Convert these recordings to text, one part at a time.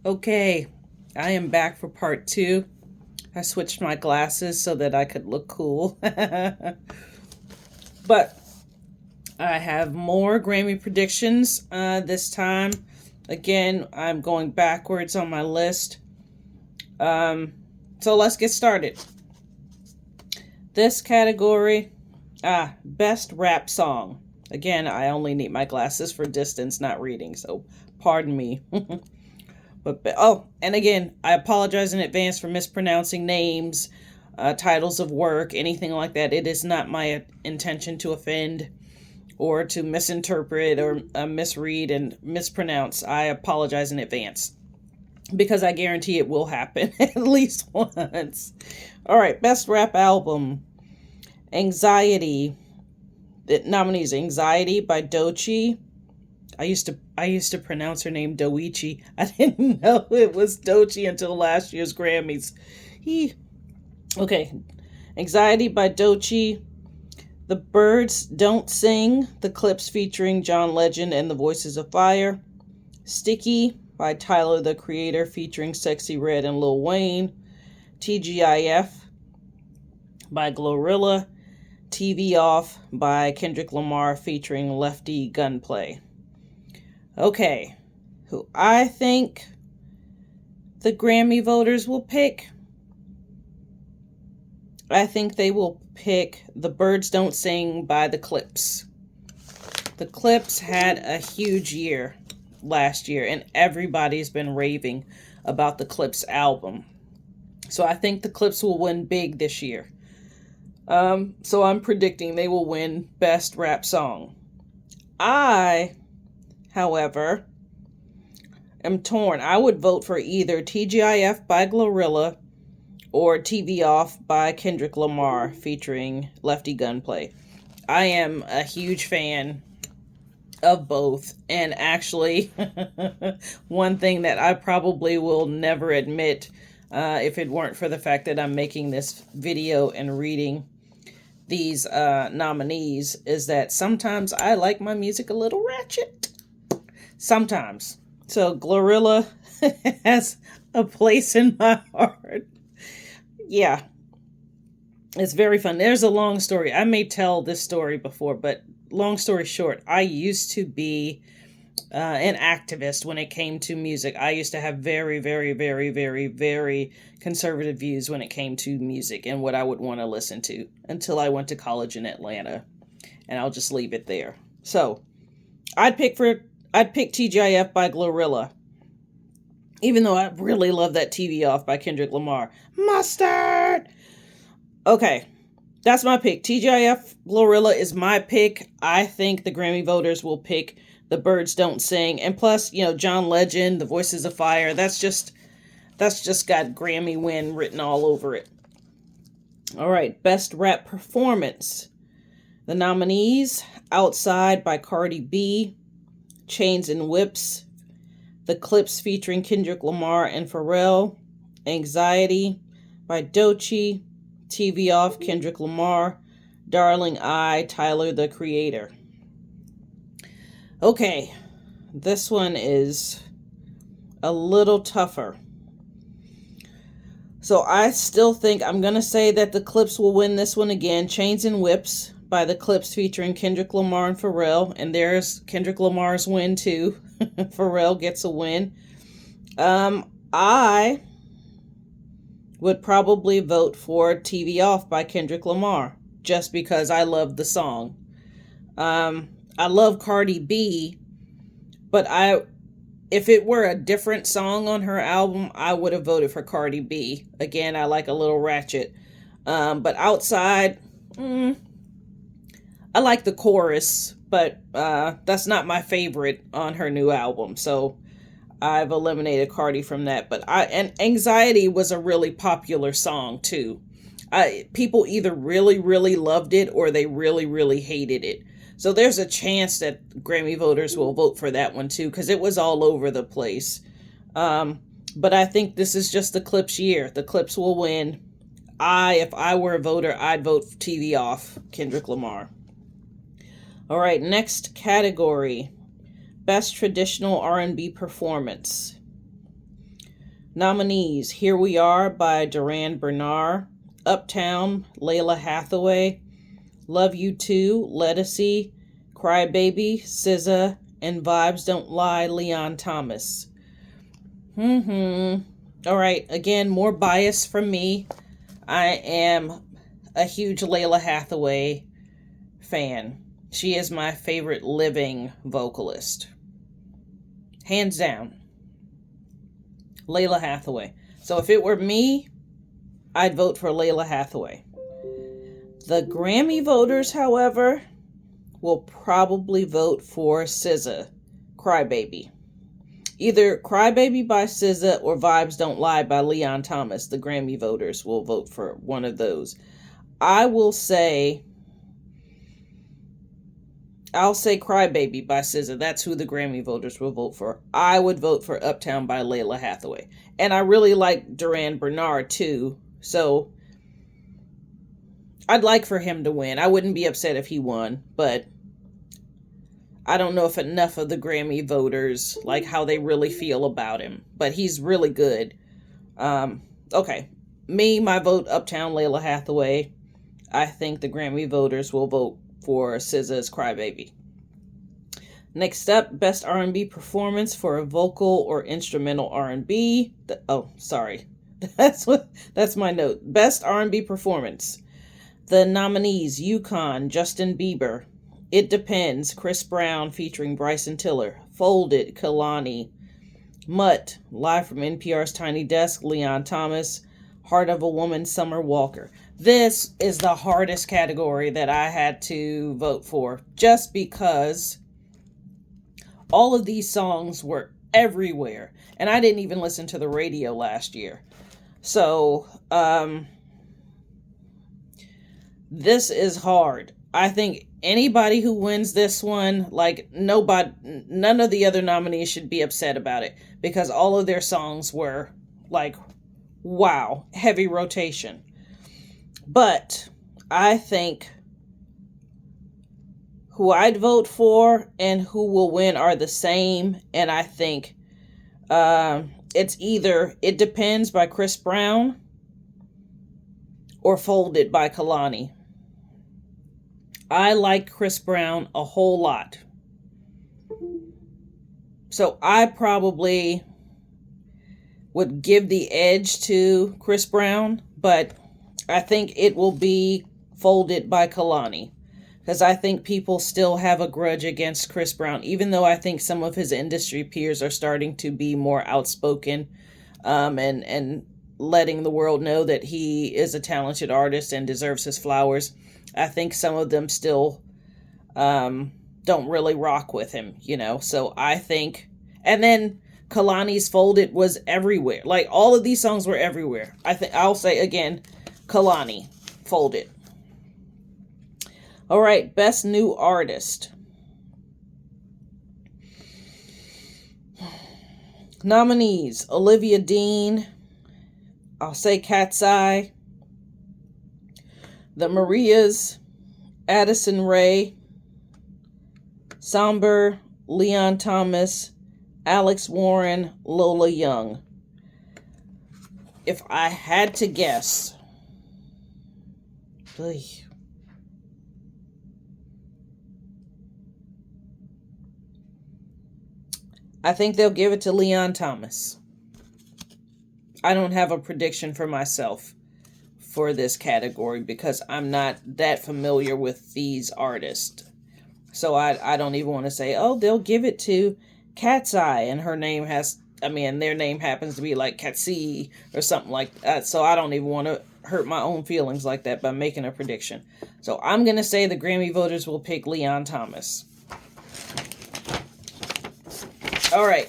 Okay, I am back for part two. I switched my glasses so that I could look cool. But I have more Grammy predictions this time. Again, I'm going backwards on my list. So let's get started. This category, best rap song. Again, I only need my glasses for distance, not reading, so pardon me. But and again, I apologize in advance for mispronouncing names, titles of work, anything like that. It is not my intention to offend or to misinterpret or misread and mispronounce. I apologize in advance because I guarantee it will happen at least once. All right, best rap album. Anxiety. The nominees: Anxiety by Doechii. I used to pronounce her name Doechii. I didn't know it was Doechii until last year's Grammys. Okay. Anxiety by Doechii. The Birds Don't Sing, the clips featuring John Legend and the Voices of Fire. Sticky by Tyler the Creator featuring Sexy Red and Lil Wayne. TGIF by Glorilla. TV Off by Kendrick Lamar featuring Lefty Gunplay. Okay, who I think the Grammy voters will pick? I think they will pick The Birds Don't Sing by The Clips. The Clips had a huge year last year, and everybody's been raving about the Clips album. So I think the Clips will win big this year. So I'm predicting they will win Best Rap Song. I, however, am torn. I would vote for either TGIF by Glorilla or TV Off by Kendrick Lamar featuring Lefty Gunplay. I am a huge fan of both, and actually one thing that I probably will never admit if it weren't for the fact that I'm making this video and reading these nominees is that sometimes I like my music a little ratchet. Sometimes. So Glorilla has a place in my heart. Yeah. It's very fun. There's a long story. I may tell this story before, but long story short, I used to be an activist when it came to music. I used to have very, very, very, very, very conservative views when it came to music and what I would want to listen to until I went to college in Atlanta. And I'll just leave it there. So I'd pick TGIF by Glorilla. Even though I really love that TV Off by Kendrick Lamar. Mustard! Okay, that's my pick. TGIF Glorilla is my pick. I think the Grammy voters will pick The Birds Don't Sing. And plus, John Legend, The Voices of Fire, that's just got Grammy win written all over it. All right, Best Rap Performance. The nominees: Outside by Cardi B, Chains and Whips, The Clips featuring Kendrick Lamar and Pharrell, Anxiety by Doechii, TV Off Kendrick Lamar, Darling I, Tyler the Creator. Okay, this one is a little tougher. So I still think I'm going to say that the Clips will win this one again. Chains and Whips by the Clips featuring Kendrick Lamar and Pharrell. And there's Kendrick Lamar's win too. Pharrell gets a win. I would probably vote for TV Off by Kendrick Lamar just because I love the song. I love Cardi B, but if it were a different song on her album, I would have voted for Cardi B. Again, I like a little ratchet. But Outside, I like the chorus, but that's not my favorite on her new album. So I've eliminated Cardi from that. And Anxiety was a really popular song too. People either really, really loved it or they really, really hated it. So there's a chance that Grammy voters will vote for that one too, because it was all over the place. But I think this is just the Clips year. The Clips will win. If I were a voter, I'd vote TV Off, Kendrick Lamar. All right, next category. Best Traditional R&B Performance. Nominees: Here We Are by Duran Bernard, Uptown, Layla Hathaway, Love You Too, Lettucey, Crybaby, SZA, and Vibes Don't Lie, Leon Thomas. All right, again, more bias from me. I am a huge Layla Hathaway fan. She is my favorite living vocalist. Hands down. Layla Hathaway. So if it were me, I'd vote for Layla Hathaway. The Grammy voters, however, will probably vote for SZA, Crybaby. Either Crybaby by SZA or Vibes Don't Lie by Leon Thomas. The Grammy voters will vote for one of those. I'll say Crybaby by SZA. That's who the Grammy voters will vote for. I would vote for Uptown by Layla Hathaway. And I really like Duran Bernard too. So I'd like for him to win. I wouldn't be upset if he won, but I don't know if enough of the Grammy voters like how they really feel about him. But he's really good. Okay. My vote, Uptown, Layla Hathaway. I think the Grammy voters will vote for SZA's Crybaby. Next up, Best R&B Performance for a Vocal or Instrumental R&B. Sorry. That's my note. Best R&B Performance. The nominees: Yukon, Justin Bieber, It Depends, Chris Brown featuring Bryson Tiller, Folded, Kehlani, Mutt, live from NPR's Tiny Desk, Leon Thomas, Heart of a Woman, Summer Walker. This is the hardest category that I had to vote for, just because all of these songs were everywhere, and I didn't even listen to the radio last year. So, this is hard. I think anybody who wins this one, none of the other nominees should be upset about it, because all of their songs were wow, heavy rotation. But I think who I'd vote for and who will win are the same, and I think it's either It Depends by Chris Brown or Folded by Kehlani. I like Chris Brown a whole lot. So I probably would give the edge to Chris Brown, but I think it will be Folded by Kehlani. Because I think people still have a grudge against Chris Brown, even though I think some of his industry peers are starting to be more outspoken and letting the world know that he is a talented artist and deserves his flowers. I think some of them still don't really rock with him, So I think, and then Kehlani's Folded was everywhere. All of these songs were everywhere. I'll say again, Kehlani, Folded. All right, Best New Artist. Nominees: Olivia Dean, I'll say Cat's Eye, The Marias, Addison Rae, Somber, Leon Thomas, Alex Warren, Lola Young. If I had to guess, I think they'll give it to Leon Thomas. I don't have a prediction for myself for this category because I'm not that familiar with these artists. So I don't even want to say, they'll give it to Cat's Eye, and their name happens to be like Catsy or something like that. So I don't even want to hurt my own feelings like that by making a prediction. So I'm going to say the Grammy voters will pick Leon Thomas. All right.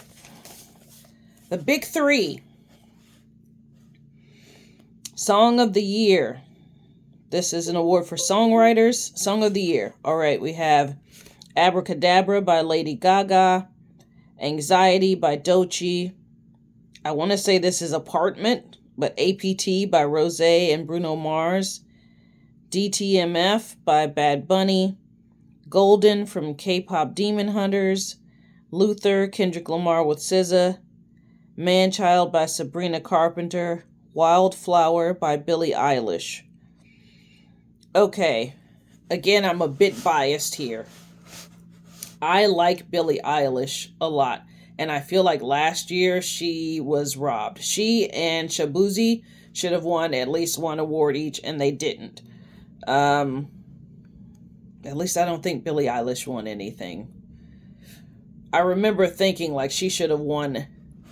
The big three. Song of the Year. This is an award for songwriters. Song of the Year. All right, we have Abracadabra by Lady Gaga, Anxiety by Doechii. I want to say this is Apartment, but APT by Rosé and Bruno Mars. DTMF by Bad Bunny. Golden from K-Pop Demon Hunters. Luther, Kendrick Lamar with SZA. Man-Child by Sabrina Carpenter, Wildflower by Billie Eilish. Okay, again, I'm a bit biased here. I like Billie Eilish a lot, and I feel like last year she was robbed. She and Shabuzi should have won at least one award each, and they didn't. At least I don't think Billie Eilish won anything. I remember thinking like she should have won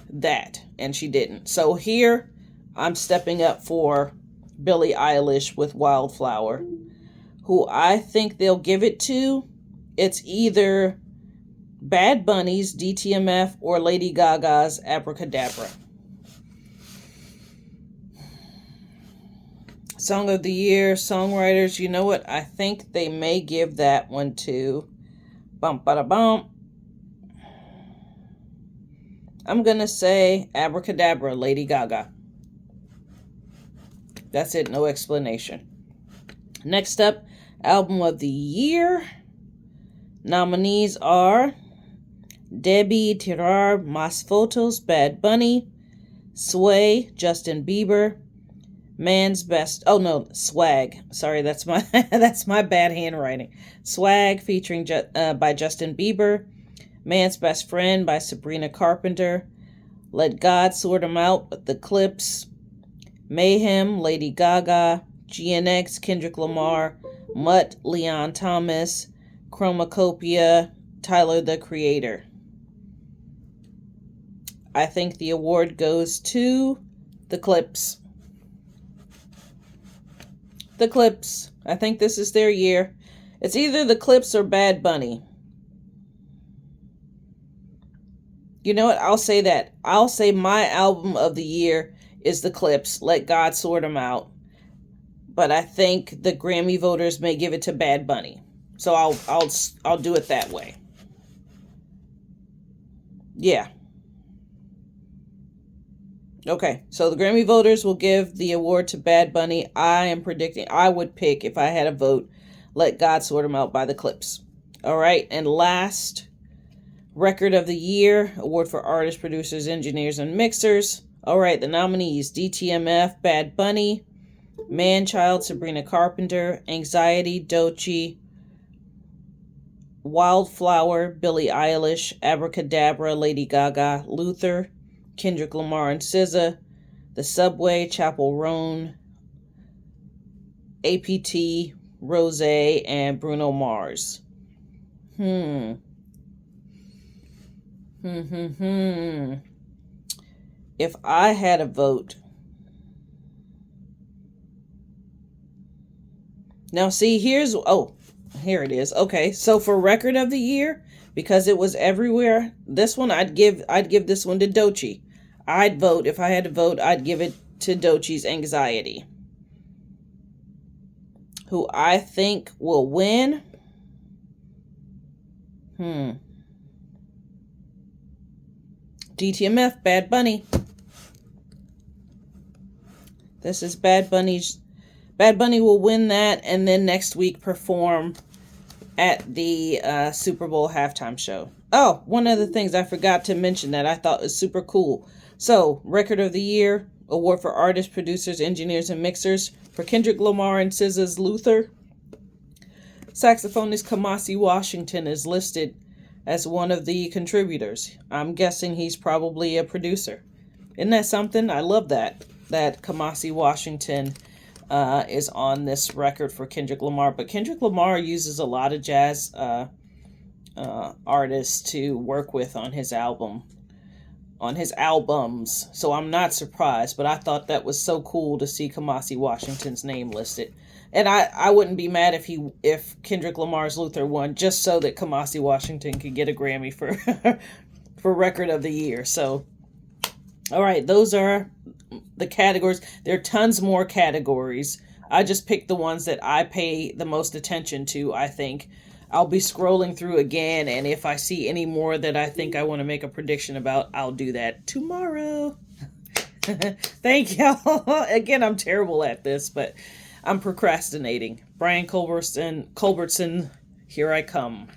that, and she didn't. So here, I'm stepping up for Billie Eilish with Wildflower. Who I think they'll give it to, it's either Bad Bunny's DTMF or Lady Gaga's Abracadabra. Song of the Year, songwriters, you know what? I think they may give that one to bum. I'm going to say Abracadabra, Lady Gaga. That's it, no explanation. Next up, Album of the Year. Nominees are Debí Tirar Más Fotos, Bad Bunny. Sway, Justin Bieber. Swag. Sorry, that's my that's my bad handwriting. Swag featuring by Justin Bieber. Man's Best Friend by Sabrina Carpenter. Let God Sort 'Em Out, The Clips. Mayhem, Lady Gaga. GNX, Kendrick Lamar. Mutt, Leon Thomas. Chromacopia, Tyler the Creator. I think the award goes to The Clips. The Clips. I think this is their year. It's either The Clips or Bad Bunny. You know what? I'll say that. I'll say my album of the year is The Clips. Let God Sort 'Em Out. But I think the Grammy voters may give it to Bad Bunny. So I'll do it that way. Yeah. Okay, so the Grammy voters will give the award to Bad Bunny. I am predicting, I would pick, if I had a vote, Let God Sort 'Em Out by The Clips. All right, and last, Record of the Year, award for artists, producers, engineers, and mixers. All right, the nominees, DTMF, Bad Bunny. Man-Child, Sabrina Carpenter. Anxiety, Doechii. Wildflower, Billie Eilish. Abracadabra, Lady Gaga. Luther, Kendrick Lamar and SZA. The Subway, Chappell Roan. APT, Rose, and Bruno Mars. If I had a vote. Now see, here it is. Okay, so for Record of the Year, because it was everywhere, this one I'd give this one to Doechii. I'd vote, if I had to vote, I'd give it to Doechii's Anxiety. Who I think will win? DTMF, Bad Bunny. This is Bad Bunny's. Bad Bunny will win that and then next week perform at the Super Bowl halftime show. Oh, one of the things I forgot to mention that I thought was super cool. So, Record of the Year, award for artists, producers, engineers, and mixers for Kendrick Lamar and SZA's Luther. Saxophonist Kamasi Washington is listed as one of the contributors. I'm guessing he's probably a producer. Isn't that something? I love that Kamasi Washington is on this record for Kendrick Lamar. But Kendrick Lamar uses a lot of jazz artists to work with on his albums. So I'm not surprised, but I thought that was so cool to see Kamasi Washington's name listed. And I wouldn't be mad if Kendrick Lamar's Luther won, just so that Kamasi Washington could get a Grammy for for Record of the Year. So, all right, those are the categories. There are tons more categories. I just picked the ones that I pay the most attention to, I think. I'll be scrolling through again, and if I see any more that I think I want to make a prediction about, I'll do that tomorrow. Thank y'all. Again, I'm terrible at this, but I'm procrastinating. Brian Culbertson, here I come.